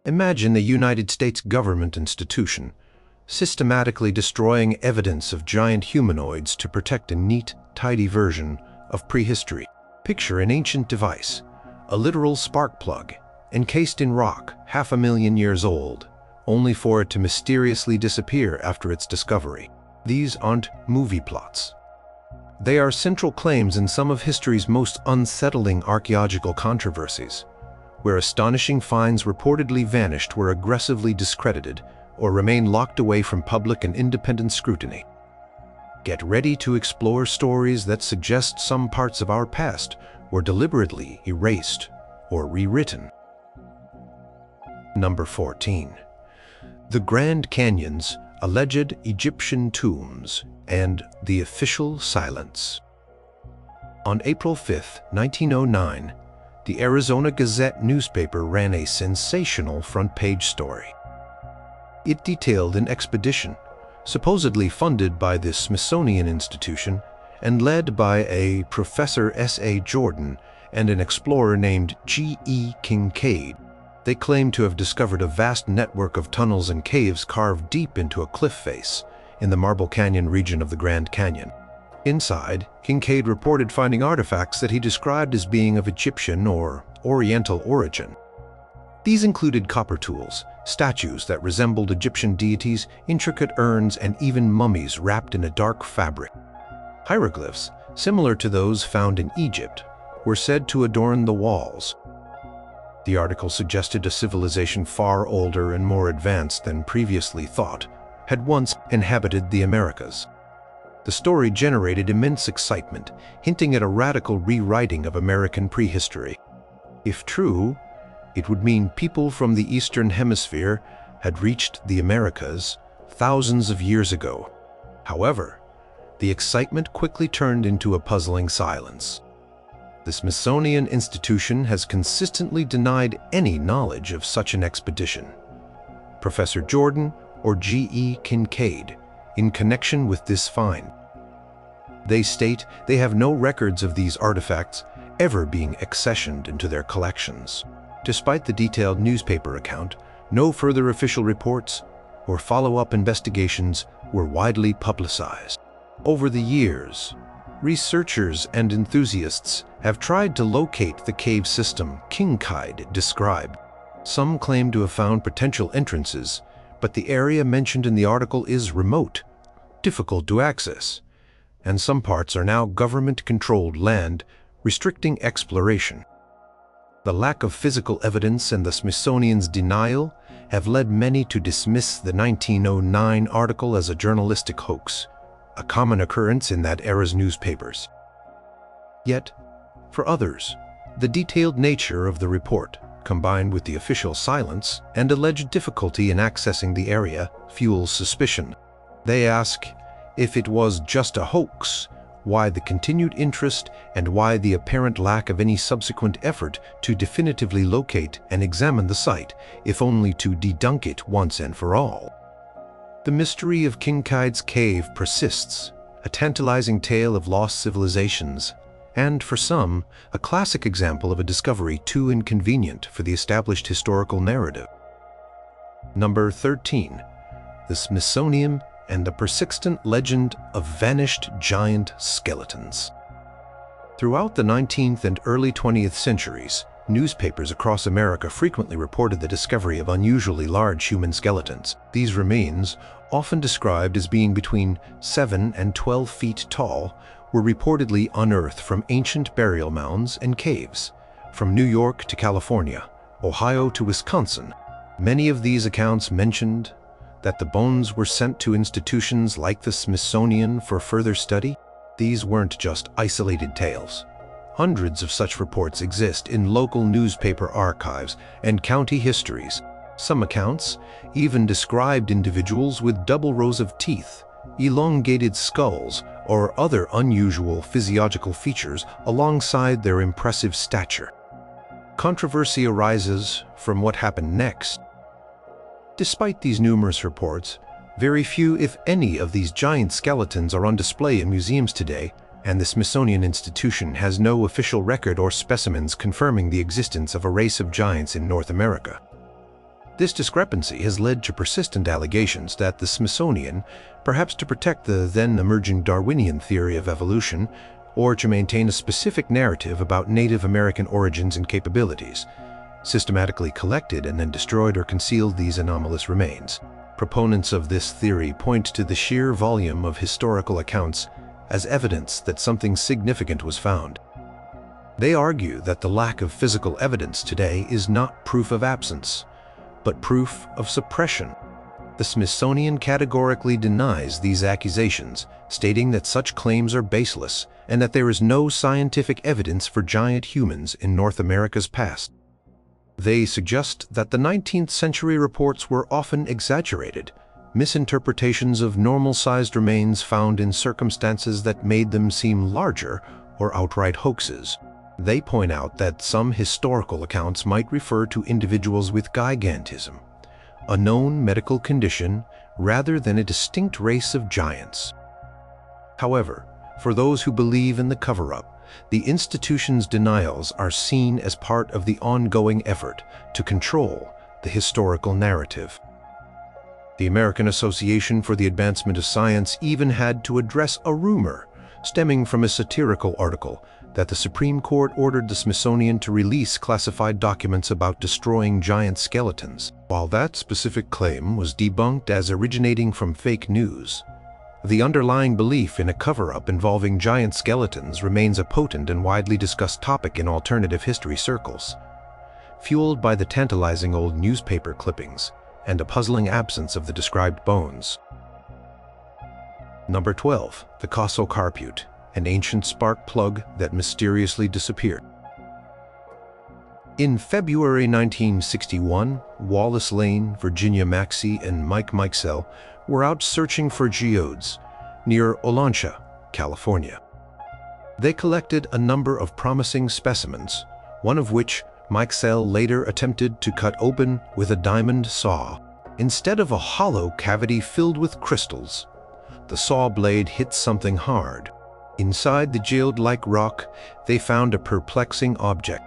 Imagine the United States government institution systematically destroying evidence of giant humanoids to protect a neat, tidy version of prehistory. Picture an ancient device, a literal spark plug, encased in rock 500,000 years old, only for it to mysteriously disappear after its discovery. These aren't movie plots. They are central claims in some of history's most unsettling archaeological controversies, where astonishing finds reportedly vanished were aggressively discredited or remain locked away from public and independent scrutiny. Get ready to explore stories that suggest some parts of our past were deliberately erased or rewritten. Number 14. The Grand Canyon's alleged Egyptian tombs and the official silence. On April 5, 1909, the Arizona Gazette newspaper ran a sensational front-page story. It detailed an expedition, supposedly funded by the Smithsonian Institution and led by a Professor S.A. Jordan and an explorer named G.E. Kincaid. They claimed to have discovered a vast network of tunnels and caves carved deep into a cliff face in the Marble Canyon region of the Grand Canyon. Inside, Kincaid reported finding artifacts that he described as being of Egyptian or Oriental origin. These included copper tools, statues that resembled Egyptian deities, intricate urns, and even mummies wrapped in a dark fabric. Hieroglyphs, similar to those found in Egypt, were said to adorn the walls. The article suggested a civilization far older and more advanced than previously thought had once inhabited the Americas. The story generated immense excitement, hinting at a radical rewriting of American prehistory. If true, it would mean people from the Eastern Hemisphere had reached the Americas thousands of years ago. However, the excitement quickly turned into a puzzling silence. The Smithsonian Institution has consistently denied any knowledge of such an expedition. Professor Jordan or G.E. Kincaid in connection with this find. They state they have no records of these artifacts ever being accessioned into their collections. Despite the detailed newspaper account, no further official reports or follow-up investigations were widely publicized. Over the years, researchers and enthusiasts have tried to locate the cave system Kincaid described. Some claim to have found potential entrances, but the area mentioned in the article is remote, difficult to access, and some parts are now government-controlled land, restricting exploration. The lack of physical evidence and the Smithsonian's denial have led many to dismiss the 1909 article as a journalistic hoax, a common occurrence in that era's newspapers. Yet, for others, the detailed nature of the report, combined with the official silence and alleged difficulty in accessing the area, fuels suspicion. They ask, if it was just a hoax, why the continued interest and why the apparent lack of any subsequent effort to definitively locate and examine the site, if only to debunk it once and for all. The mystery of Kincaid's cave persists, a tantalizing tale of lost civilizations, and for some, a classic example of a discovery too inconvenient for the established historical narrative. Number 13. The Smithsonian and the persistent legend of vanished giant skeletons. Throughout the 19th and early 20th centuries, newspapers across America frequently reported the discovery of unusually large human skeletons. These remains, often described as being between 7 and 12 feet tall, were reportedly unearthed from ancient burial mounds and caves, from New York to California, Ohio to Wisconsin. Many of these accounts mentioned that the bones were sent to institutions like the Smithsonian for further study. These weren't just isolated tales. Hundreds of such reports exist in local newspaper archives and county histories. Some accounts even described individuals with double rows of teeth, elongated skulls, or other unusual physiological features alongside their impressive stature. Controversy arises from what happened next. Despite these numerous reports, very few, if any, of these giant skeletons are on display in museums today, and the Smithsonian Institution has no official record or specimens confirming the existence of a race of giants in North America. This discrepancy has led to persistent allegations that the Smithsonian, perhaps to protect the then-emerging Darwinian theory of evolution, or to maintain a specific narrative about Native American origins and capabilities, systematically collected and then destroyed or concealed these anomalous remains. Proponents of this theory point to the sheer volume of historical accounts as evidence that something significant was found. They argue that the lack of physical evidence today is not proof of absence, but proof of suppression. The Smithsonian categorically denies these accusations, stating that such claims are baseless and that there is no scientific evidence for giant humans in North America's past. They suggest that the 19th century reports were often exaggerated, misinterpretations of normal-sized remains found in circumstances that made them seem larger, or outright hoaxes. They point out that some historical accounts might refer to individuals with gigantism, a known medical condition, rather than a distinct race of giants. However, for those who believe in the cover-up, the institution's denials are seen as part of the ongoing effort to control the historical narrative. The American Association for the Advancement of Science even had to address a rumor stemming from a satirical article that the Supreme Court ordered the Smithsonian to release classified documents about destroying giant skeletons. While that specific claim was debunked as originating from fake news, the underlying belief in a cover-up involving giant skeletons remains a potent and widely discussed topic in alternative history circles, fueled by the tantalizing old newspaper clippings and a puzzling absence of the described bones. Number 12. The Coso Artifact, an ancient spark plug that mysteriously disappeared. In February 1961, Wallace Lane, Virginia Maxey, and Mike Mikesell were out searching for geodes near Olancha, California. They collected a number of promising specimens, one of which Mikesell later attempted to cut open with a diamond saw. Instead of a hollow cavity filled with crystals, the saw blade hit something hard. Inside the geode-like rock, they found a perplexing object.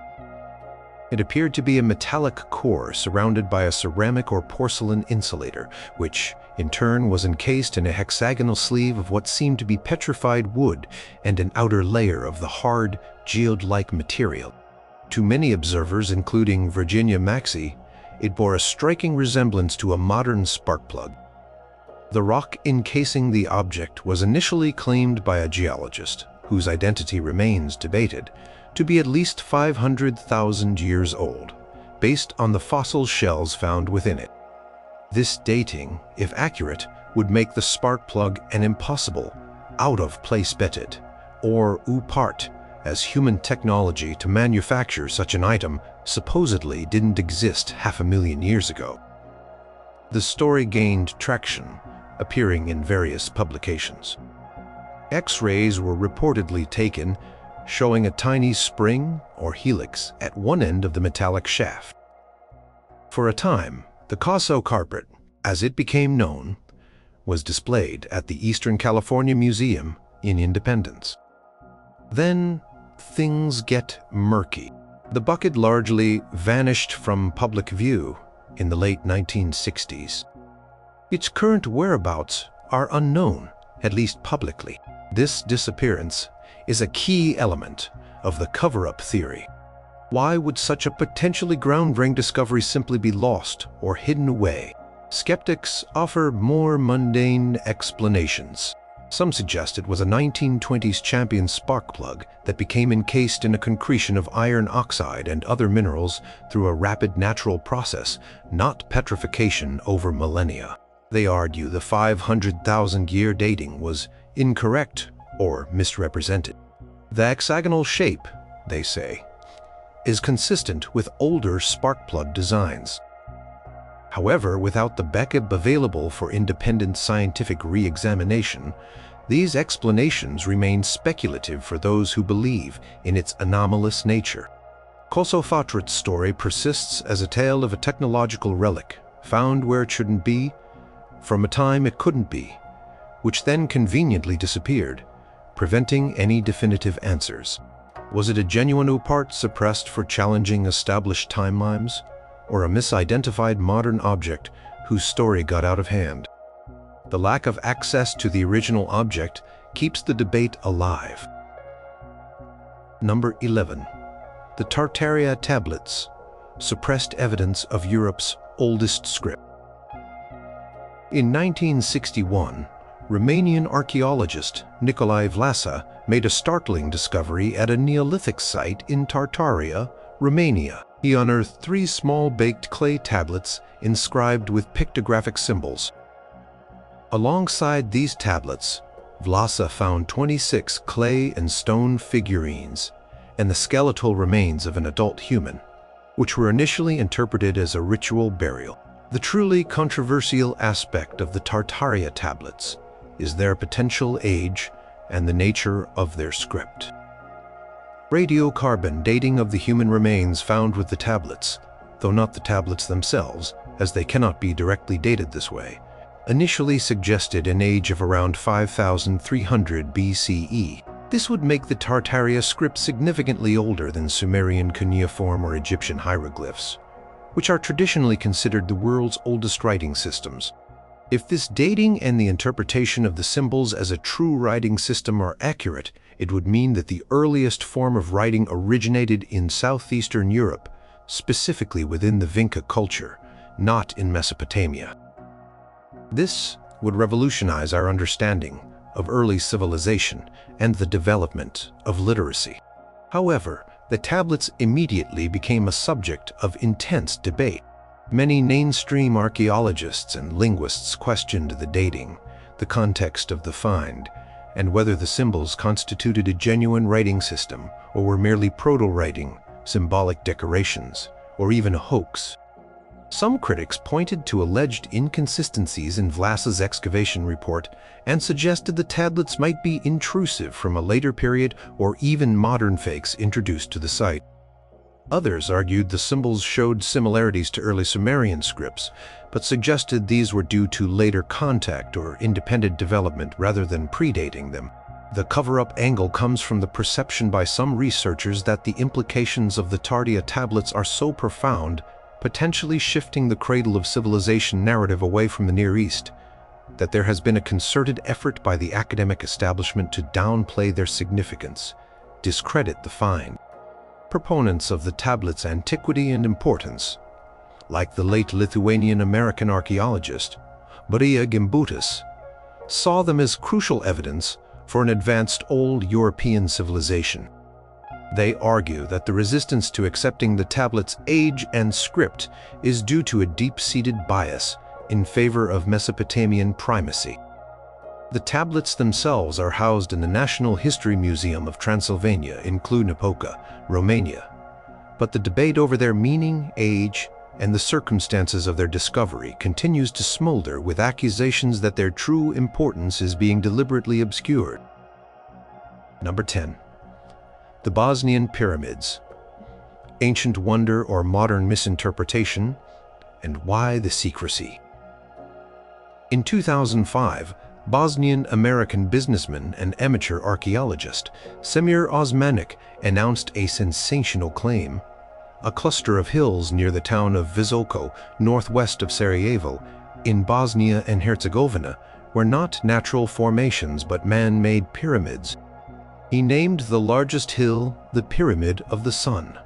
It appeared to be a metallic core surrounded by a ceramic or porcelain insulator, which, in turn, was encased in a hexagonal sleeve of what seemed to be petrified wood and an outer layer of the hard, geode-like material. To many observers, including Virginia Maxey, it bore a striking resemblance to a modern spark plug. The rock encasing the object was initially claimed by a geologist, whose identity remains debated, to be at least 500,000 years old, based on the fossil shells found within it. This dating, if accurate, would make the spark plug an impossible, out-of-place betted, or upart, as human technology to manufacture such an item supposedly didn't exist 500,000 years ago. The story gained traction, appearing in various publications. X-rays were reportedly taken, showing a tiny spring or helix at one end of the metallic shaft. For a time, the Coso Artifact, as it became known, was displayed at the Eastern California Museum in Independence. Then, things get murky. The bucket largely vanished from public view in the late 1960s. Its current whereabouts are unknown, at least publicly. This disappearance is a key element of the cover-up theory. Why would such a potentially groundbreaking discovery simply be lost or hidden away? Skeptics offer more mundane explanations. Some suggest it was a 1920s champion spark plug that became encased in a concretion of iron oxide and other minerals through a rapid natural process, not petrification over millennia. They argue the 500,000-year dating was incorrect or misrepresented. The hexagonal shape, they say, is consistent with older spark plug designs. However, without the backup available for independent scientific re-examination, these explanations remain speculative for those who believe in its anomalous nature. Coso Artifact story persists as a tale of a technological relic, found where it shouldn't be, from a time it couldn't be, which then conveniently disappeared, preventing any definitive answers. Was it a genuine upart suppressed for challenging established timelines? or a misidentified modern object whose story got out of hand. The lack of access to the original object keeps the debate alive. Number 11. The Tartaria Tablets, suppressed evidence of Europe's oldest script. In 1961, Romanian archaeologist Nicolae Vlasa made a startling discovery at a Neolithic site in Tartaria, Romania. He unearthed 3 small baked clay tablets inscribed with pictographic symbols. Alongside these tablets, Vlasa found 26 clay and stone figurines and the skeletal remains of an adult human, which were initially interpreted as a ritual burial. The truly controversial aspect of the Tartaria Tablets is their potential age and the nature of their script. Radiocarbon dating of the human remains found with the tablets, though not the tablets themselves, as they cannot be directly dated this way, initially suggested an age of around 5,300 BCE. This would make the Tartaria script significantly older than Sumerian cuneiform or Egyptian hieroglyphs, which are traditionally considered the world's oldest writing systems. If this dating and the interpretation of the symbols as a true writing system are accurate, it would mean that the earliest form of writing originated in southeastern Europe, specifically within the Vinca culture, not in Mesopotamia. This would revolutionize our understanding of early civilization and the development of literacy. However, the tablets immediately became a subject of intense debate. Many mainstream archaeologists and linguists questioned the dating, the context of the find, and whether the symbols constituted a genuine writing system or were merely proto-writing, symbolic decorations, or even a hoax. Some critics pointed to alleged inconsistencies in Vlasa's excavation report and suggested the tablets might be intrusive from a later period or even modern fakes introduced to the site. Others argued the symbols showed similarities to early Sumerian scripts, but suggested these were due to later contact or independent development rather than predating them. The cover-up angle comes from the perception by some researchers that the implications of the Tartaria tablets are so profound, potentially shifting the cradle of civilization narrative away from the Near East, that there has been a concerted effort by the academic establishment to downplay their significance, discredit the find. Proponents of the tablets' antiquity and importance, like the late Lithuanian-American archaeologist Marija Gimbutas, saw them as crucial evidence for an advanced old European civilization. They argue that the resistance to accepting the tablets' age and script is due to a deep-seated bias in favor of Mesopotamian primacy. The tablets themselves are housed in the National History Museum of Transylvania in Cluj-Napoca, Romania, but the debate over their meaning, age, and the circumstances of their discovery continues to smolder with accusations that their true importance is being deliberately obscured. Number 10. The Bosnian Pyramids, ancient wonder or modern misinterpretation, and why the secrecy. In 2005, Bosnian-American businessman and amateur archaeologist Semir Osmanic announced a sensational claim. A cluster of hills near the town of Visoko, northwest of Sarajevo, in Bosnia and Herzegovina, were not natural formations but man-made pyramids. He named the largest hill the Pyramid of the Sun,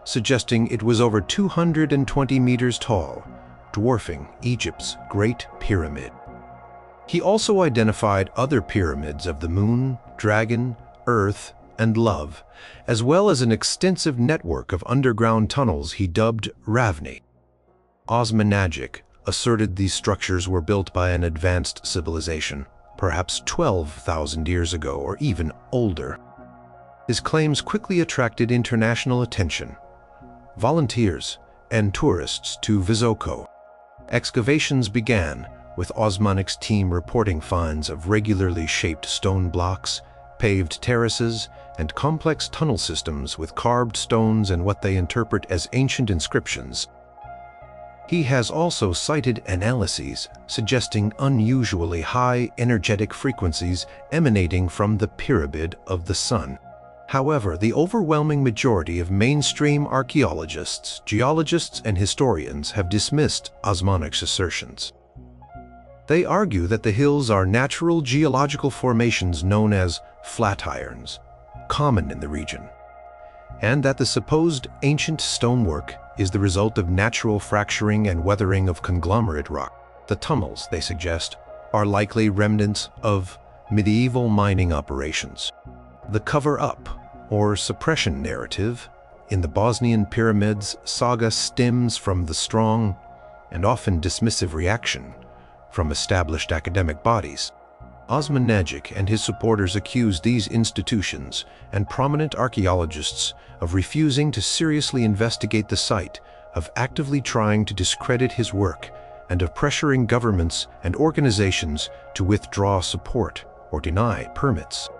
suggesting it was over 220 meters tall, dwarfing Egypt's Great Pyramid. He also identified other pyramids of the Moon, Dragon, Earth, and Love, as well as an extensive network of underground tunnels he dubbed Ravni. Osmanagic asserted these structures were built by an advanced civilization, perhaps 12,000 years ago or even older. His claims quickly attracted international attention, volunteers, and tourists to Visoko. Excavations began, with Osmanic's team reporting finds of regularly shaped stone blocks, paved terraces, and complex tunnel systems with carved stones and what they interpret as ancient inscriptions. He has also cited analyses suggesting unusually high energetic frequencies emanating from the Pyramid of the Sun. However, the overwhelming majority of mainstream archaeologists, geologists, and historians have dismissed Osmanic's assertions. They argue that the hills are natural geological formations known as flatirons, common in the region, and that the supposed ancient stonework is the result of natural fracturing and weathering of conglomerate rock. The tunnels, they suggest, are likely remnants of medieval mining operations. The cover-up, or suppression narrative, in the Bosnian pyramids saga stems from the strong and often dismissive reaction from established academic bodies. Osmanagic and his supporters accuse these institutions and prominent archaeologists of refusing to seriously investigate the site, of actively trying to discredit his work, and of pressuring governments and organizations to withdraw support or deny permits.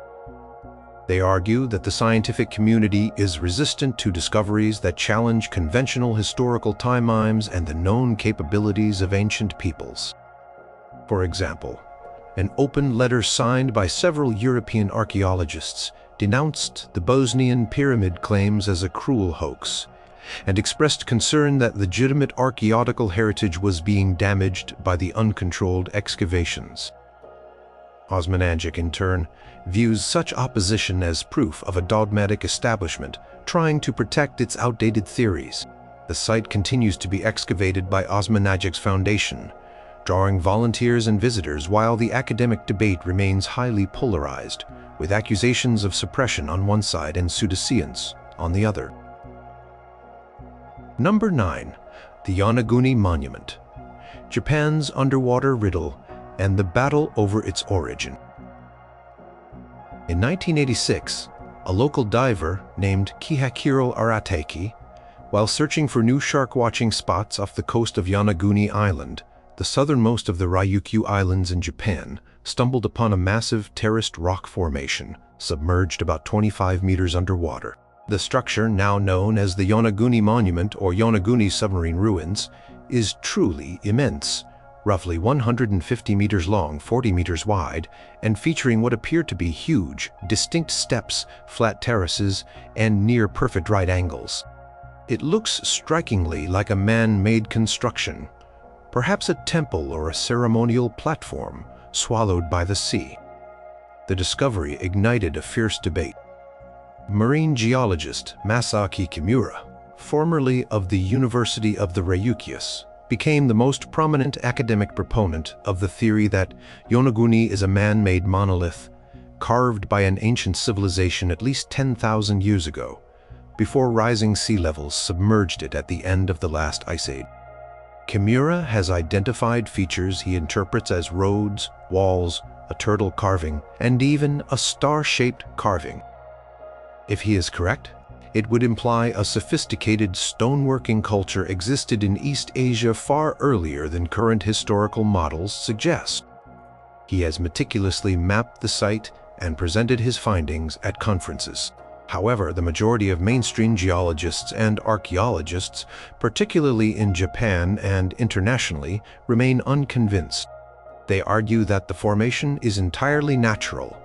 They argue that the scientific community is resistant to discoveries that challenge conventional historical timelines and the known capabilities of ancient peoples. For example, an open letter signed by several European archaeologists denounced the Bosnian pyramid claims as a cruel hoax and expressed concern that legitimate archaeological heritage was being damaged by the uncontrolled excavations. Osmanagic, in turn, views such opposition as proof of a dogmatic establishment trying to protect its outdated theories. The site continues to be excavated by Osmanagic's foundation, drawing volunteers and visitors while the academic debate remains highly polarized, with accusations of suppression on one side and pseudoscience on the other. Number 9. The Yonaguni Monument, Japan's underwater riddle and the battle over its origin. In 1986, a local diver named Kihachiro Arateki, while searching for new shark-watching spots off the coast of Yonaguni Island, the southernmost of the Ryukyu Islands in Japan, stumbled upon a massive terraced rock formation submerged about 25 meters underwater. The structure, now known as the Yonaguni Monument or Yonaguni Submarine Ruins, is truly immense, roughly 150 meters long, 40 meters wide, and featuring what appear to be huge, distinct steps, flat terraces, and near-perfect right angles. It looks strikingly like a man-made construction, perhaps a temple or a ceremonial platform swallowed by the sea. The discovery ignited a fierce debate. Marine geologist Masaki Kimura, formerly of the University of the Ryukyus, became the most prominent academic proponent of the theory that Yonaguni is a man-made monolith carved by an ancient civilization at least 10,000 years ago, before rising sea levels submerged it at the end of the last ice age. Kimura has identified features he interprets as roads, walls, a turtle carving, and even a star-shaped carving. If he is correct, it would imply a sophisticated stoneworking culture existed in East Asia far earlier than current historical models suggest. He has meticulously mapped the site and presented his findings at conferences. However, the majority of mainstream geologists and archaeologists, particularly in Japan and internationally, remain unconvinced. They argue that the formation is entirely natural,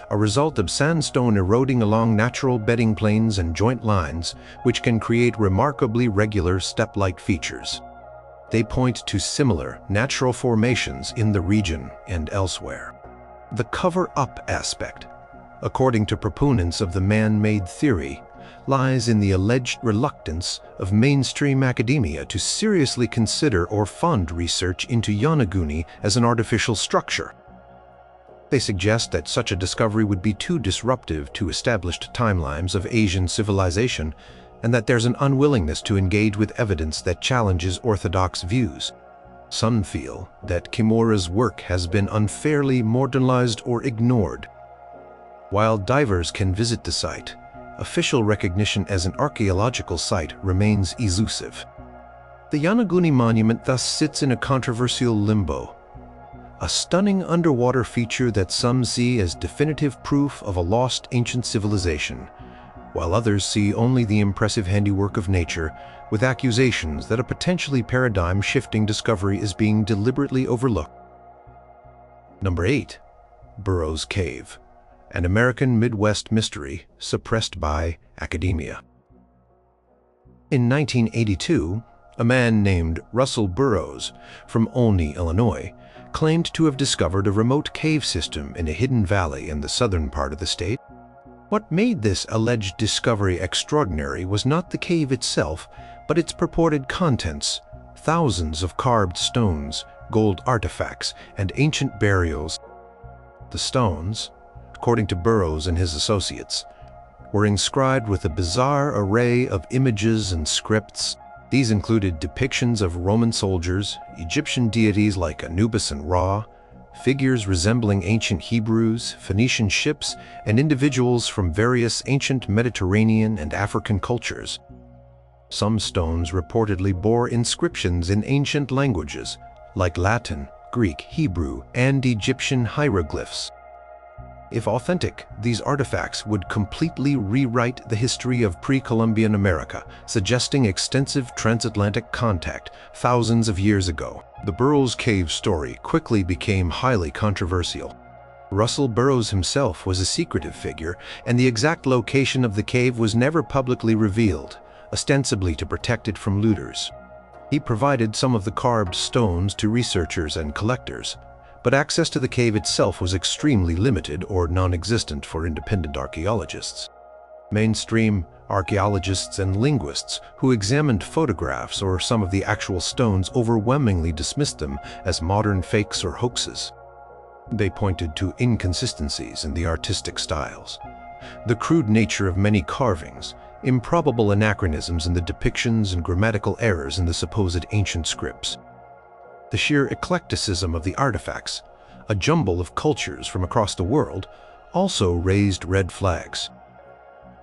a result of sandstone eroding along natural bedding planes and joint lines, which can create remarkably regular step-like features. They point to similar natural formations in the region and elsewhere. The cover-up aspect, according to proponents of the man-made theory, lies in the alleged reluctance of mainstream academia to seriously consider or fund research into Yonaguni as an artificial structure. They suggest that such a discovery would be too disruptive to established timelines of Asian civilization, and that there's an unwillingness to engage with evidence that challenges orthodox views. Some feel that Kimura's work has been unfairly marginalized or ignored. While divers can visit the site, official recognition as an archaeological site remains elusive. The Yonaguni Monument thus sits in a controversial limbo, a stunning underwater feature that some see as definitive proof of a lost ancient civilization, while others see only the impressive handiwork of nature, with accusations that a potentially paradigm-shifting discovery is being deliberately overlooked. Number 8. Burroughs Cave, an American Midwest mystery suppressed by academia. In 1982, a man named Russell Burroughs from Olney, Illinois, claimed to have discovered a remote cave system in a hidden valley in the southern part of the state. What made this alleged discovery extraordinary was not the cave itself, but its purported contents: thousands of carved stones, gold artifacts, and ancient burials. The stones, according to Burroughs and his associates, were inscribed with a bizarre array of images and scripts. These included depictions of Roman soldiers, Egyptian deities like Anubis and Ra, figures resembling ancient Hebrews, Phoenician ships, and individuals from various ancient Mediterranean and African cultures. Some stones reportedly bore inscriptions in ancient languages, like Latin, Greek, Hebrew, and Egyptian hieroglyphs. If authentic, these artifacts would completely rewrite the history of pre-Columbian America, suggesting extensive transatlantic contact thousands of years ago. The Burroughs Cave story quickly became highly controversial. Russell Burroughs himself was a secretive figure, and the exact location of the cave was never publicly revealed, ostensibly to protect it from looters. He provided some of the carved stones to researchers and collectors, but access to the cave itself was extremely limited or non-existent for independent archaeologists. Mainstream archaeologists and linguists who examined photographs or some of the actual stones overwhelmingly dismissed them as modern fakes or hoaxes. They pointed to inconsistencies in the artistic styles, the crude nature of many carvings, improbable anachronisms in the depictions, and grammatical errors in the supposed ancient scripts. The sheer eclecticism of the artifacts, a jumble of cultures from across the world, also raised red flags.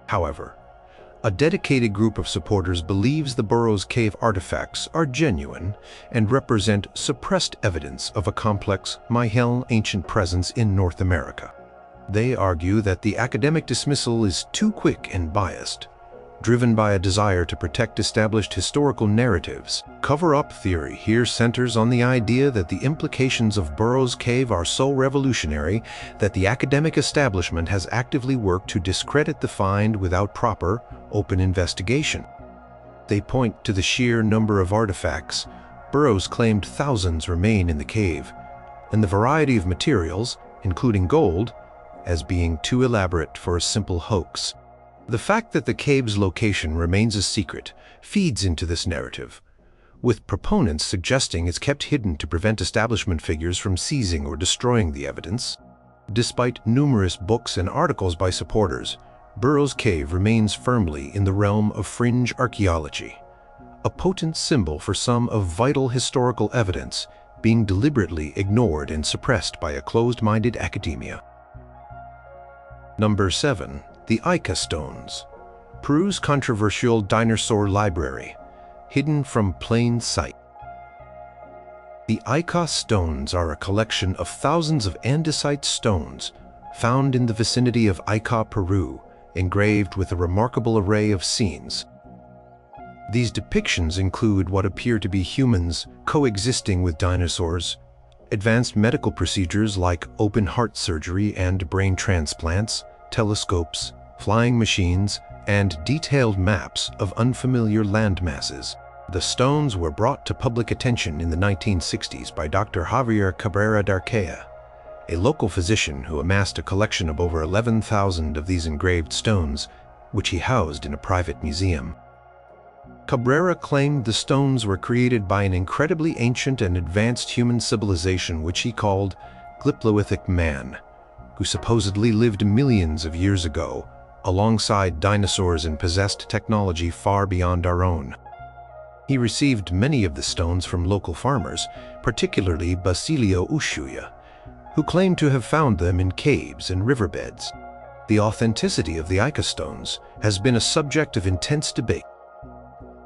However, a dedicated group of supporters believes the Burroughs Cave artifacts are genuine and represent suppressed evidence of a complex Mahel ancient presence in North America. They argue that the academic dismissal is too quick and biased, driven by a desire to protect established historical narratives. Cover-up theory here centers on the idea that the implications of Burroughs Cave are so revolutionary that the academic establishment has actively worked to discredit the find without proper, open investigation. They point to the sheer number of artifacts. Burroughs claimed thousands remain in the cave, and the variety of materials, including gold, as being too elaborate for a simple hoax. The fact that the cave's location remains a secret feeds into this narrative, with proponents suggesting it's kept hidden to prevent establishment figures from seizing or destroying the evidence. Despite numerous books and articles by supporters, Burroughs Cave remains firmly in the realm of fringe archaeology, a potent symbol for some of vital historical evidence being deliberately ignored and suppressed by a closed-minded academia. Number 7. The Ica Stones. Peru's controversial dinosaur library, hidden from plain sight. The Ica stones are a collection of thousands of andesite stones found in the vicinity of Ica, Peru, engraved with a remarkable array of scenes. These depictions include what appear to be humans coexisting with dinosaurs, advanced medical procedures like open heart surgery and brain transplants, telescopes, flying machines, and detailed maps of unfamiliar landmasses. The stones were brought to public attention in the 1960s by Dr. Javier Cabrera Darquea, a local physician who amassed a collection of over 11,000 of these engraved stones, which he housed in a private museum. Cabrera claimed the stones were created by an incredibly ancient and advanced human civilization which he called Glyptolithic man, who supposedly lived millions of years ago, alongside dinosaurs and possessed technology far beyond our own. He received many of the stones from local farmers, particularly Basilio Ushuaia, who claimed to have found them in caves and riverbeds. The authenticity of the Ica stones has been a subject of intense debate.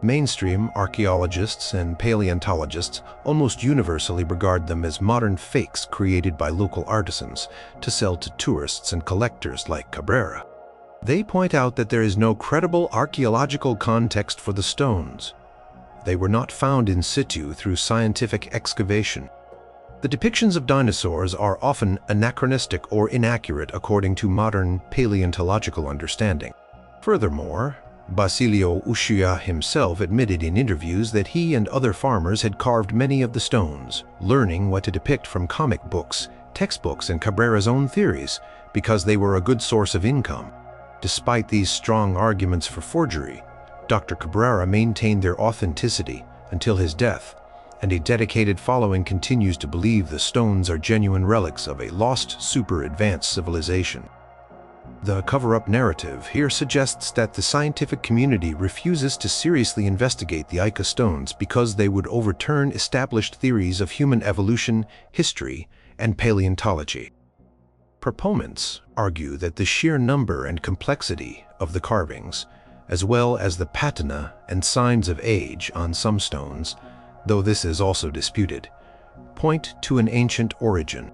Mainstream archaeologists and paleontologists almost universally regard them as modern fakes created by local artisans to sell to tourists and collectors like Cabrera. They point out that there is no credible archaeological context for the stones. They were not found in situ through scientific excavation. The depictions of dinosaurs are often anachronistic or inaccurate according to modern paleontological understanding. Furthermore, Basilio Uscia himself admitted in interviews that he and other farmers had carved many of the stones, learning what to depict from comic books, textbooks, and Cabrera's own theories, because they were a good source of income. Despite these strong arguments for forgery, Dr. Cabrera maintained their authenticity until his death, and a dedicated following continues to believe the stones are genuine relics of a lost super-advanced civilization. The cover-up narrative here suggests that the scientific community refuses to seriously investigate the Ica stones because they would overturn established theories of human evolution, history, and paleontology. Proponents argue that the sheer number and complexity of the carvings, as well as the patina and signs of age on some stones, though this is also disputed, point to an ancient origin.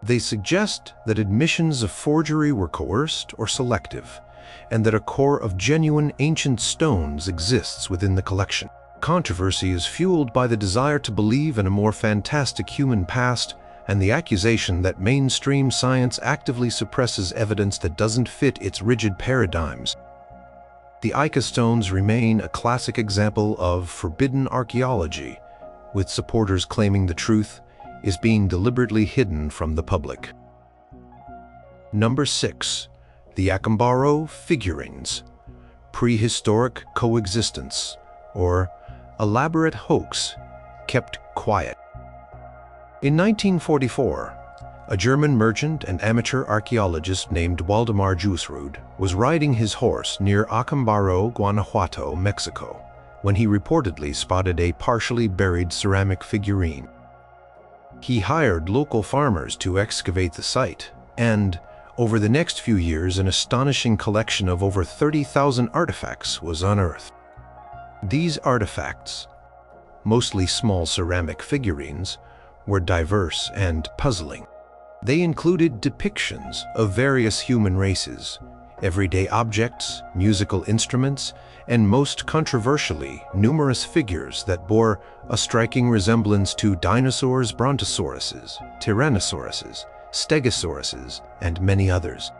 They suggest that admissions of forgery were coerced or selective, and that a core of genuine ancient stones exists within the collection. Controversy is fueled by the desire to believe in a more fantastic human past and the accusation that mainstream science actively suppresses evidence that doesn't fit its rigid paradigms. The Ica stones remain a classic example of forbidden archaeology, with supporters claiming the truth is being deliberately hidden from the public. Number 6. The Acambaro figurines. Prehistoric coexistence, or elaborate hoax kept quiet. In 1944, a German merchant and amateur archaeologist named Waldemar Jusrud was riding his horse near Acambaro, Guanajuato, Mexico, when he reportedly spotted a partially buried ceramic figurine. He hired local farmers to excavate the site, and over the next few years, an astonishing collection of over 30,000 artifacts was unearthed. These artifacts, mostly small ceramic figurines, were diverse and puzzling. They included depictions of various human races, everyday objects, musical instruments, and most controversially, numerous figures that bore a striking resemblance to dinosaurs, brontosauruses, tyrannosauruses, stegosauruses, and many others.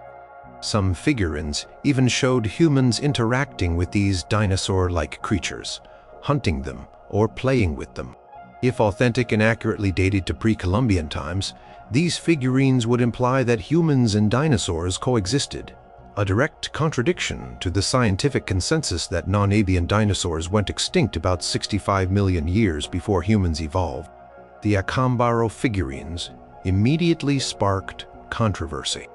Some figurines even showed humans interacting with these dinosaur-like creatures, hunting them or playing with them. If authentic and accurately dated to pre-Columbian times, these figurines would imply that humans and dinosaurs coexisted, a direct contradiction to the scientific consensus that non-avian dinosaurs went extinct about 65 million years before humans evolved. The Acambaro figurines immediately sparked controversy.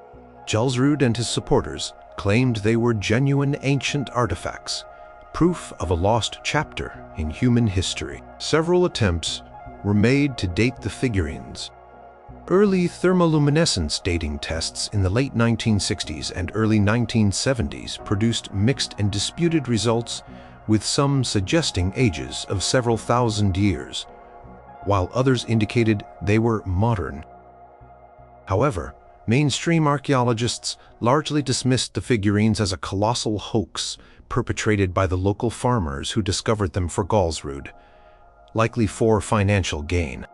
Jusrud and his supporters claimed they were genuine ancient artifacts, proof of a lost chapter in human history. Several attempts were made to date the figurines. Early thermoluminescence dating tests in the late 1960s and early 1970s produced mixed and disputed results, with some suggesting ages of several thousand years, while others indicated they were modern. However, mainstream archaeologists largely dismissed the figurines as a colossal hoax perpetrated by the local farmers who discovered them for Galsrud, likely for financial gain.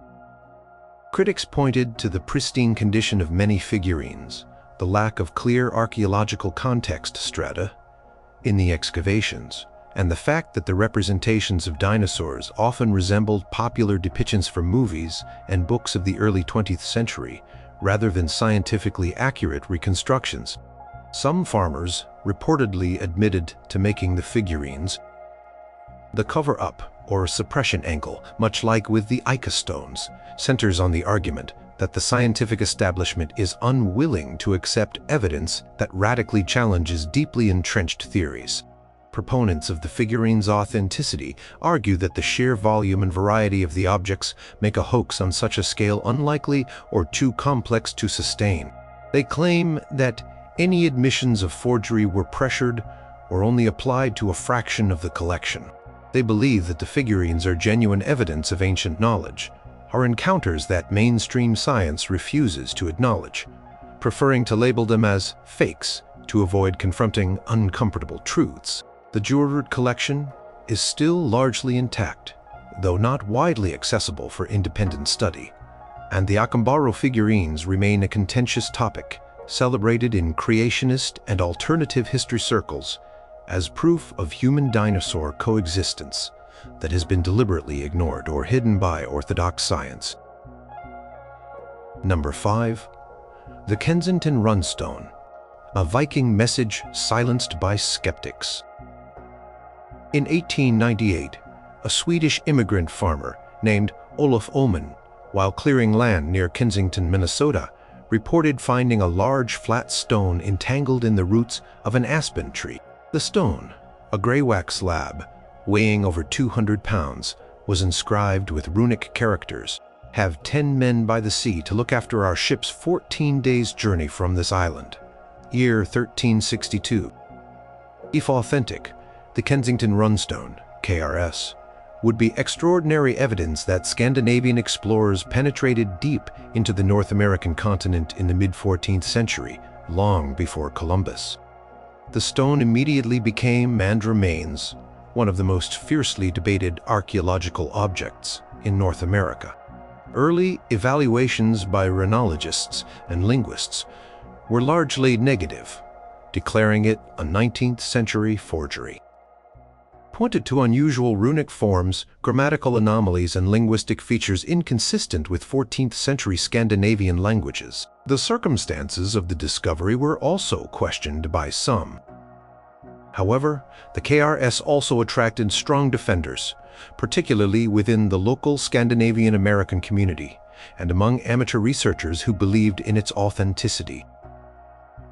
Critics pointed to the pristine condition of many figurines, the lack of clear archaeological context strata in the excavations, and the fact that the representations of dinosaurs often resembled popular depictions from movies and books of the early 20th century, rather than scientifically accurate reconstructions. Some farmers reportedly admitted to making the figurines. The cover-up or suppression angle, much like with the Ica stones, centers on the argument that the scientific establishment is unwilling to accept evidence that radically challenges deeply entrenched theories. Proponents of the figurines' authenticity argue that the sheer volume and variety of the objects make a hoax on such a scale unlikely or too complex to sustain. They claim that any admissions of forgery were pressured or only applied to a fraction of the collection. They believe that the figurines are genuine evidence of ancient knowledge, or encounters that mainstream science refuses to acknowledge, preferring to label them as fakes to avoid confronting uncomfortable truths. The Jusrud collection is still largely intact, though not widely accessible for independent study. and the Akambaro figurines remain a contentious topic, celebrated in creationist and alternative history circles as proof of human-dinosaur coexistence that has been deliberately ignored or hidden by orthodox science. Number 5. The Kensington Runestone, a Viking message silenced by skeptics. In 1898, a Swedish immigrant farmer named Olof Oman, while clearing land near Kensington, Minnesota, reported finding a large flat stone entangled in the roots of an aspen tree. The stone, a gray wax slab weighing over 200 pounds, was inscribed with runic characters. Have 10 men by the sea to look after our ship's 14 days' journey from this island. Year 1362. If authentic, the Kensington Runestone, KRS, would be extraordinary evidence that Scandinavian explorers penetrated deep into the North American continent in the mid-14th century, long before Columbus. The stone immediately became and remains one of the most fiercely debated archaeological objects in North America. Early evaluations by rhenologists and linguists were largely negative, declaring it a 19th century forgery. Pointed to unusual runic forms, grammatical anomalies, and linguistic features inconsistent with 14th century Scandinavian languages. The circumstances of the discovery were also questioned by some. However, the KRS also attracted strong defenders, particularly within the local Scandinavian American community and among amateur researchers who believed in its authenticity.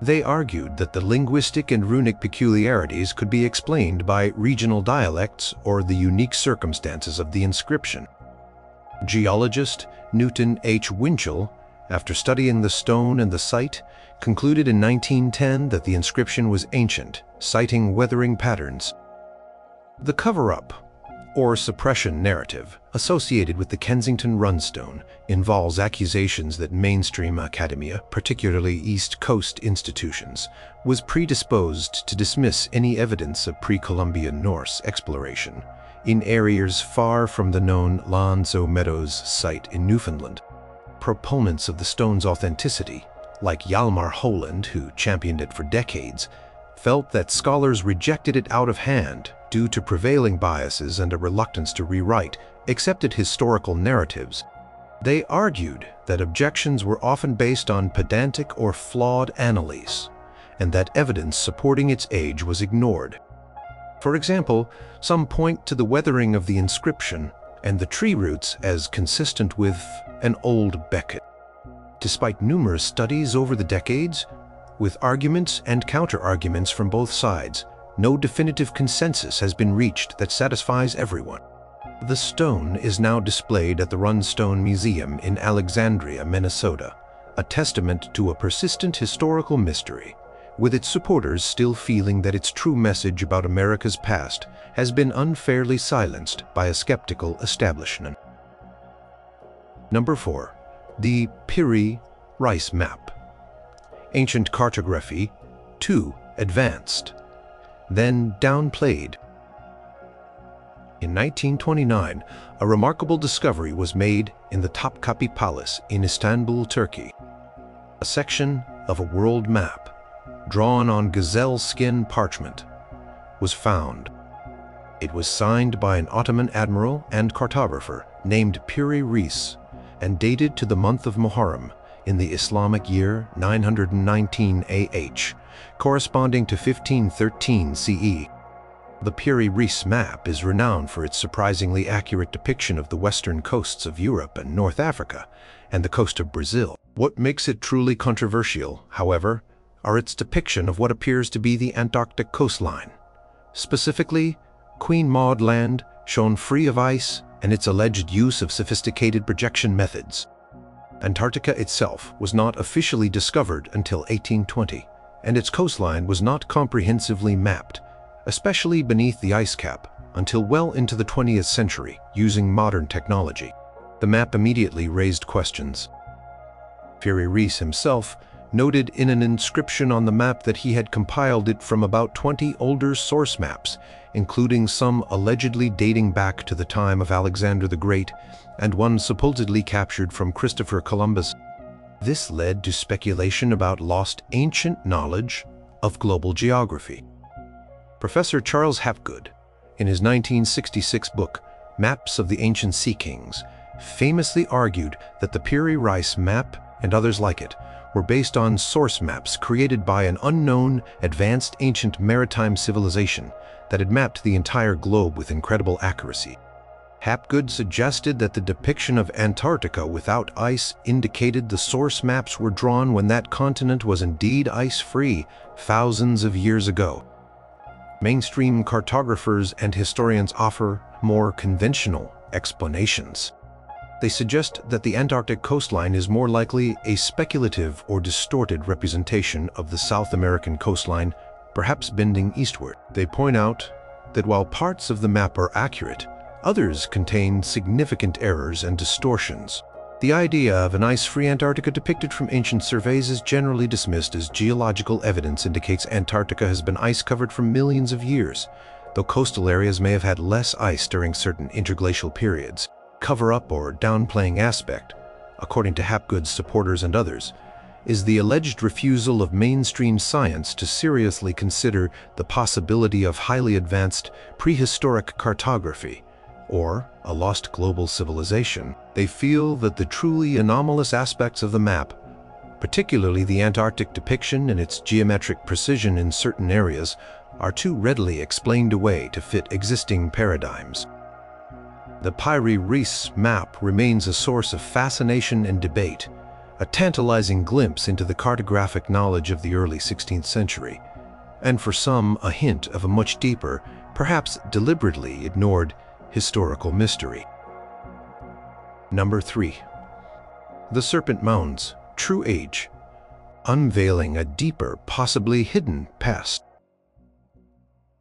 They argued that the linguistic and runic peculiarities could be explained by regional dialects or the unique circumstances of the inscription. Geologist Newton H. Winchell, after studying the stone and the site, concluded in 1910 that the inscription was ancient, citing weathering patterns. The cover-up, or suppression narrative, associated with the Kensington Runestone involves accusations that mainstream academia, particularly East Coast institutions, was predisposed to dismiss any evidence of pre-Columbian Norse exploration in areas far from the known Lands o' Meadows site in Newfoundland. Proponents of the stone's authenticity, like Hjalmar Holand, who championed it for decades, felt that scholars rejected it out of hand due to prevailing biases and a reluctance to rewrite accepted historical narratives. They argued that objections were often based on pedantic or flawed anomalies, and that evidence supporting its age was ignored. For example, some point to the weathering of the inscription and the tree roots as consistent with an old Becket. Despite numerous studies over the decades, with arguments and counter-arguments from both sides, no definitive consensus has been reached that satisfies everyone. The stone is now displayed at the Runestone Museum in Alexandria, Minnesota, a testament to a persistent historical mystery, with its supporters still feeling that its true message about America's past has been unfairly silenced by a skeptical establishment. Number 4. The Piri Rice Map. Ancient cartography, too advanced, then downplayed. In 1929, a remarkable discovery was made in the Topkapi Palace in Istanbul, Turkey. A section of a world map, drawn on gazelle skin parchment, was found. It was signed by an Ottoman admiral and cartographer named Piri Reis and dated to the month of Muharram in the Islamic year 919 AH, corresponding to 1513 CE. The Piri Reis map is renowned for its surprisingly accurate depiction of the western coasts of Europe and North Africa and the coast of Brazil. What makes it truly controversial, however, are its depiction of what appears to be the Antarctic coastline, specifically Queen Maud Land shown free of ice and its alleged use of sophisticated projection methods. Antarctica itself was not officially discovered until 1820, and its coastline was not comprehensively mapped, especially beneath the ice cap, until well into the 20th century using modern technology. The map immediately raised questions. Piri Reis himself noted in an inscription on the map that he had compiled it from about 20 older source maps, including some allegedly dating back to the time of Alexander the Great and one supposedly captured from Christopher Columbus. This led to speculation about lost ancient knowledge of global geography. Professor Charles Hapgood, in his 1966 book, Maps of the Ancient Sea Kings, famously argued that the Piri Reis map and others like it were based on source maps created by an unknown, advanced ancient maritime civilization that had mapped the entire globe with incredible accuracy. Hapgood suggested that the depiction of Antarctica without ice indicated the source maps were drawn when that continent was indeed ice-free thousands of years ago. Mainstream cartographers and historians offer more conventional explanations. They suggest that the Antarctic coastline is more likely a speculative or distorted representation of the South American coastline, perhaps bending eastward. They point out that while parts of the map are accurate, others contain significant errors and distortions. The idea of an ice-free Antarctica depicted from ancient surveys is generally dismissed as geological evidence indicates Antarctica has been ice-covered for millions of years, though coastal areas may have had less ice during certain interglacial periods. Cover-up or downplaying aspect, according to Hapgood's supporters and others, is the alleged refusal of mainstream science to seriously consider the possibility of highly advanced prehistoric cartography, or a lost global civilization. They feel that the truly anomalous aspects of the map, particularly the Antarctic depiction and its geometric precision in certain areas, are too readily explained away to fit existing paradigms. The Piri Reis map remains a source of fascination and debate, a tantalizing glimpse into the cartographic knowledge of the early 16th century, and for some a hint of a much deeper, perhaps deliberately ignored, historical mystery. Number 3. The Serpent Mounds, True Age, unveiling a deeper, possibly hidden past.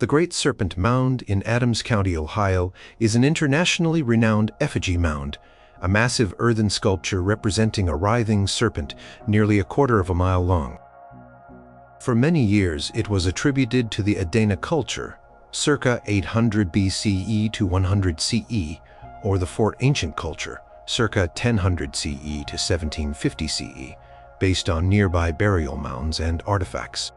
The Great Serpent Mound in Adams County, Ohio, is an internationally renowned effigy mound, a massive earthen sculpture representing a writhing serpent nearly a quarter of a mile long. For many years, it was attributed to the Adena culture, circa 800 BCE to 100 CE, or the Fort Ancient culture, circa 1000 CE to 1750 CE, based on nearby burial mounds and artifacts.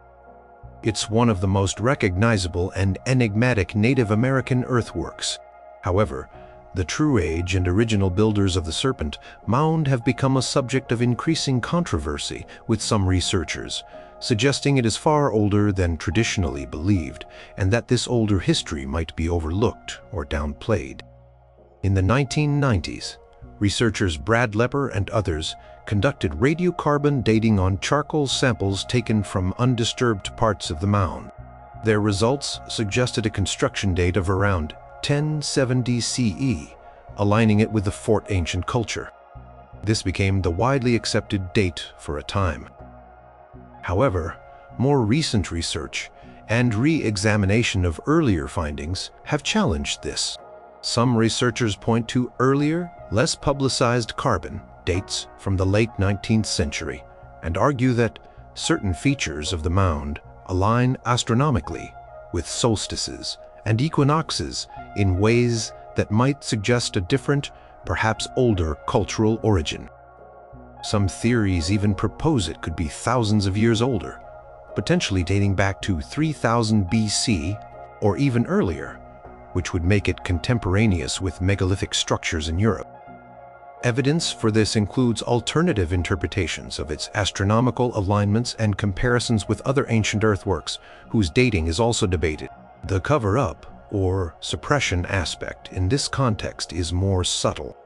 It's one of the most recognizable and enigmatic Native American earthworks. However, the true age and original builders of the Serpent Mound have become a subject of increasing controversy with some researchers, suggesting it is far older than traditionally believed, and that this older history might be overlooked or downplayed. In the 1990s, researchers Brad Lepper and others conducted radiocarbon dating on charcoal samples taken from undisturbed parts of the mound. Their results suggested a construction date of around 1070 CE, aligning it with the Fort Ancient culture. This became the widely accepted date for a time. However, more recent research and re-examination of earlier findings have challenged this. Some researchers point to earlier, less publicized carbon dates from the late 19th century and argue that certain features of the mound align astronomically with solstices and equinoxes in ways that might suggest a different, perhaps older cultural origin. Some theories even propose it could be thousands of years older, potentially dating back to 3000 BC or even earlier, which would make it contemporaneous with megalithic structures in Europe. Evidence for this includes alternative interpretations of its astronomical alignments and comparisons with other ancient earthworks, whose dating is also debated. The cover-up, or suppression aspect, in this context is more subtle.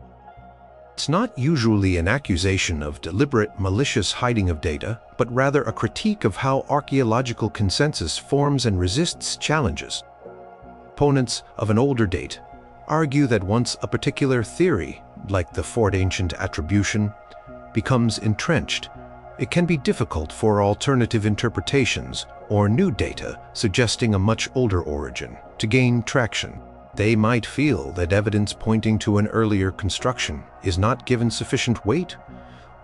It's not usually an accusation of deliberate, malicious hiding of data, but rather a critique of how archaeological consensus forms and resists challenges. Opponents of an older date argue that once a particular theory, like the Fort Ancient attribution, becomes entrenched, it can be difficult for alternative interpretations or new data suggesting a much older origin to gain traction. They might feel that evidence pointing to an earlier construction is not given sufficient weight,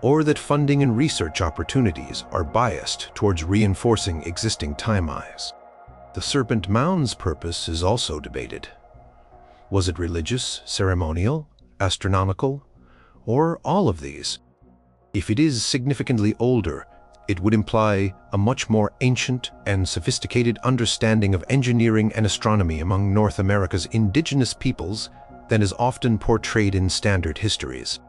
or that funding and research opportunities are biased towards reinforcing existing timelines. The Serpent Mound's purpose is also debated. Was it religious, ceremonial, astronomical, or all of these? If it is significantly older, it would imply a much more ancient and sophisticated understanding of engineering and astronomy among North America's indigenous peoples than is often portrayed in standard histories.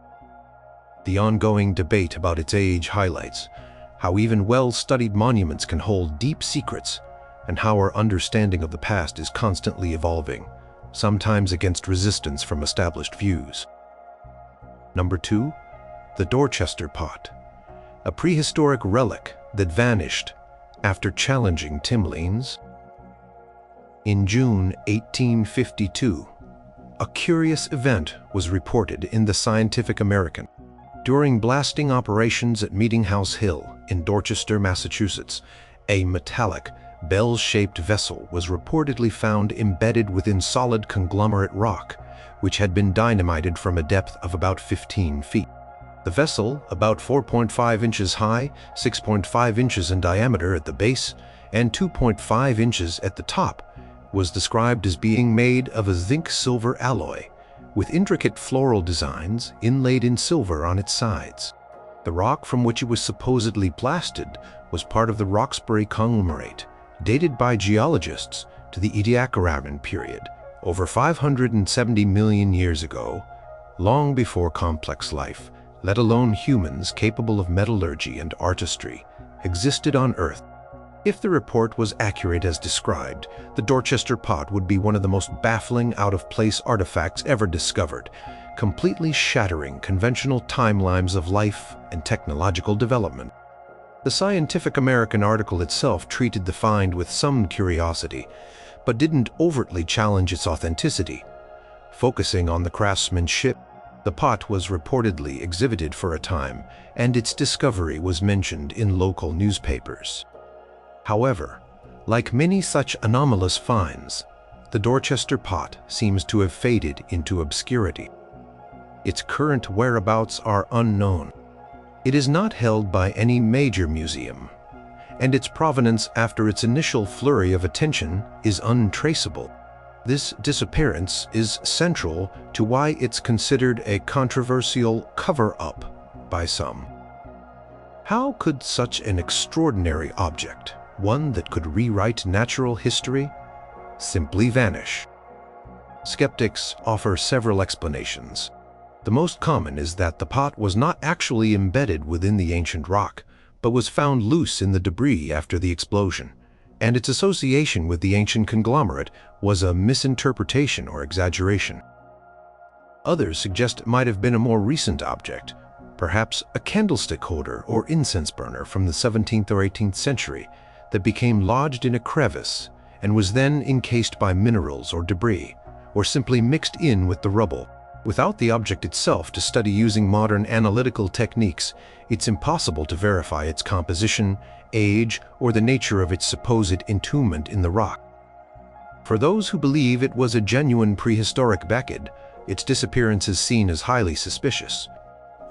The ongoing debate about its age highlights how even well-studied monuments can hold deep secrets and how our understanding of the past is constantly evolving, sometimes against resistance from established views. Number 2. The Dorchester Pot, a prehistoric relic that vanished after challenging Timlines. In June 1852, a curious event was reported in the Scientific American. During blasting operations at Meeting House Hill in Dorchester, Massachusetts, a metallic, bell-shaped vessel was reportedly found embedded within solid conglomerate rock, which had been dynamited from a depth of about 15 feet. The vessel, about 4.5 inches high, 6.5 inches in diameter at the base, and 2.5 inches at the top, was described as being made of a zinc-silver alloy, with intricate floral designs inlaid in silver on its sides. The rock from which it was supposedly blasted was part of the Roxbury conglomerate, dated by geologists to the Ediacaran period, over 570 million years ago, long before complex life, let alone humans capable of metallurgy and artistry, existed on Earth. If the report was accurate as described, the Dorchester Pot would be one of the most baffling out-of-place artifacts ever discovered, completely shattering conventional timelines of life and technological development. The Scientific American article itself treated the find with some curiosity, but didn't overtly challenge its authenticity. Focusing on the craftsmanship, the pot was reportedly exhibited for a time, and its discovery was mentioned in local newspapers. However, like many such anomalous finds, the Dorchester Pot seems to have faded into obscurity. Its current whereabouts are unknown. It is not held by any major museum, and its provenance after its initial flurry of attention is untraceable. This disappearance is central to why it's considered a controversial cover-up by some. How could such an extraordinary object, one that could rewrite natural history, simply vanish? Skeptics offer several explanations. The most common is that the pot was not actually embedded within the ancient rock, but was found loose in the debris after the explosion, and its association with the ancient conglomerate was a misinterpretation or exaggeration. Others suggest it might have been a more recent object, perhaps a candlestick holder or incense burner from the 17th or 18th century that became lodged in a crevice and was then encased by minerals or debris, or simply mixed in with the rubble. Without the object itself to study using modern analytical techniques, it's impossible to verify its composition, age, or the nature of its supposed entombment in the rock. For those who believe it was a genuine prehistoric Beckett, its disappearance is seen as highly suspicious.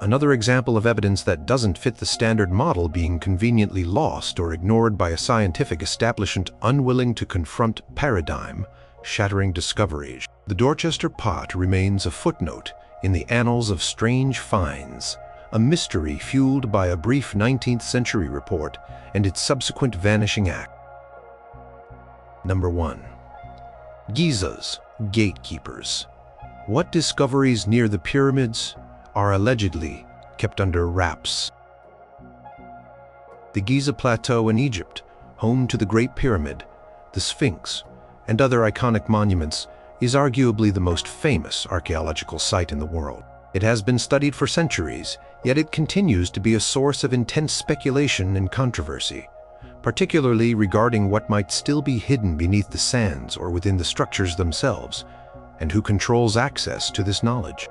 Another example of evidence that doesn't fit the standard model being conveniently lost or ignored by a scientific establishment unwilling to confront paradigm-shattering discoveries. The Dorchester Pot remains a footnote in the annals of strange finds, a mystery fueled by a brief 19th century report and its subsequent vanishing act. Number 1. Giza's gatekeepers. What discoveries near the pyramids are allegedly kept under wraps? The Giza Plateau in Egypt, home to the Great Pyramid, the Sphinx, and other iconic monuments, is arguably the most famous archaeological site in the world. It has been studied for centuries, yet it continues to be a source of intense speculation and controversy, particularly regarding what might still be hidden beneath the sands or within the structures themselves, and who controls access to this knowledge.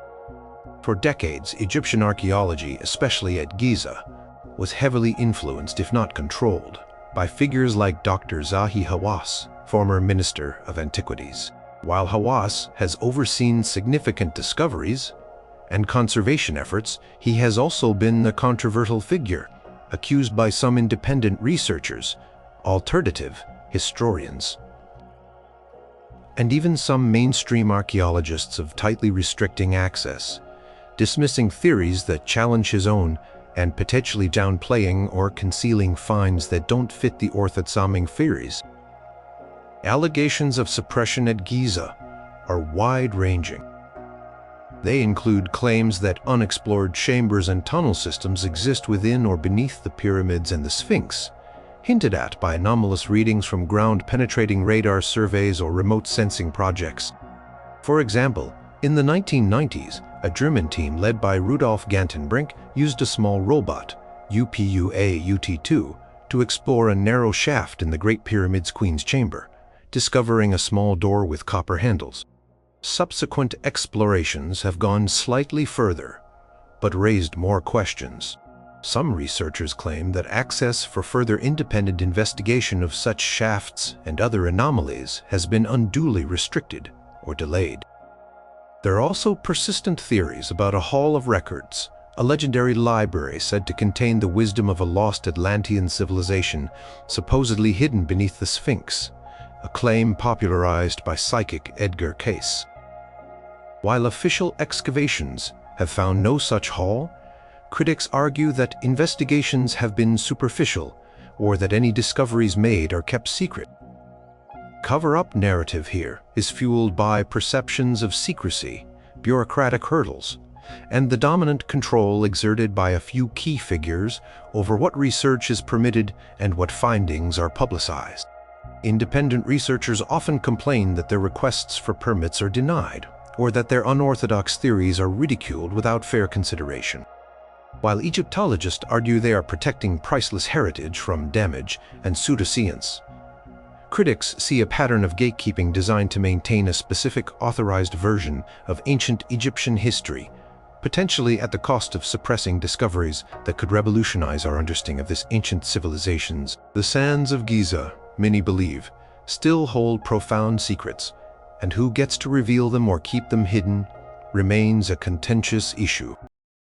For decades, Egyptian archaeology, especially at Giza, was heavily influenced, if not controlled, by figures like Dr. Zahi Hawass, former Minister of Antiquities. While Hawass has overseen significant discoveries, and conservation efforts, he has also been a controversial figure, accused by some independent researchers, alternative historians, and even some mainstream archaeologists of tightly restricting access, dismissing theories that challenge his own and potentially downplaying or concealing finds that don't fit the orthodox theories. Allegations of suppression at Giza are wide-ranging. They include claims that unexplored chambers and tunnel systems exist within or beneath the pyramids and the Sphinx, hinted at by anomalous readings from ground-penetrating radar surveys or remote sensing projects. For example, in the 1990s, a German team led by Rudolf Gantenbrink used a small robot, UPUA-UT2, to explore a narrow shaft in the Great Pyramid's Queen's Chamber, discovering a small door with copper handles. Subsequent explorations have gone slightly further, but raised more questions. Some researchers claim that access for further independent investigation of such shafts and other anomalies has been unduly restricted or delayed. There are also persistent theories about a Hall of Records, a legendary library said to contain the wisdom of a lost Atlantean civilization, supposedly hidden beneath the Sphinx, a claim popularized by psychic Edgar Cayce. While official excavations have found no such hall, critics argue that investigations have been superficial or that any discoveries made are kept secret. Cover-up narrative here is fueled by perceptions of secrecy, bureaucratic hurdles, and the dominant control exerted by a few key figures over what research is permitted and what findings are publicized. Independent researchers often complain that their requests for permits are denied, or that their unorthodox theories are ridiculed without fair consideration. While Egyptologists argue they are protecting priceless heritage from damage and pseudoscience, critics see a pattern of gatekeeping designed to maintain a specific authorized version of ancient Egyptian history, potentially at the cost of suppressing discoveries that could revolutionize our understanding of this ancient civilizations. The sands of Giza, many believe, still hold profound secrets, and who gets to reveal them or keep them hidden remains a contentious issue.